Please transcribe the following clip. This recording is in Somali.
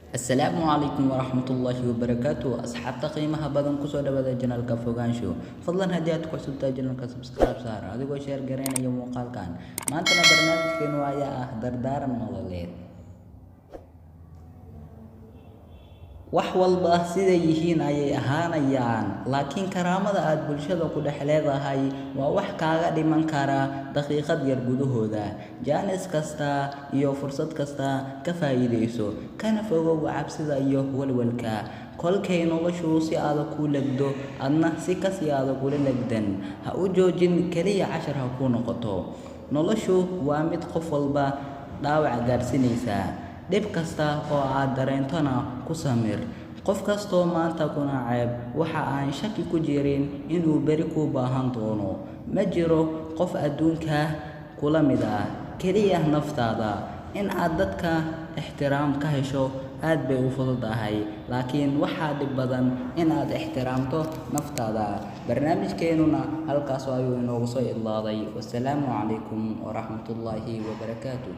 السلام عليكم ورحمة الله وبركاته أصحاب قيمها بدن كسر بدن جنال كفوجان شو فضلا هدياتك وسبت جنال كسبسكرايب صار هذا شير جرين يوم وقال كان ما أنتنا برنامج كانوا يا دردار النظلين wax walba sida yihiin ayay ahaanayaan laakiin karaamada aad bulshada ku dhexleedahay waa wax kaaga dhiman kara daqiiqad yar gudahooda jaanis kasta iyo fursad kasta ka faa'iideyso kana fogow cabsida iyo walwalka kolkay noloshu si aad ku lagdo adna si ka si aad ku lagdan ha u joojin kaliya 10 ha ku noqoto noloshu waa mid qof walba dhaawac gaarsinaysa dib kasta oo aad dareentona ku samir qof kasto maanta kuna ceeb waxa aan shaki ku jirin inuu bari ku baahan doono ma jiro qof adduunka kula mid ah kaliya naftaada in aad dadka ixtiraam ka hesho aad bay u fududahay laakiin waxa dib badan in aad ixtiraamto naftaada barnaamijkeenuna halkaas ayuu inoogu soo idlaaday wassalaamu calaykum waraxmatullaahi wabarakaatuh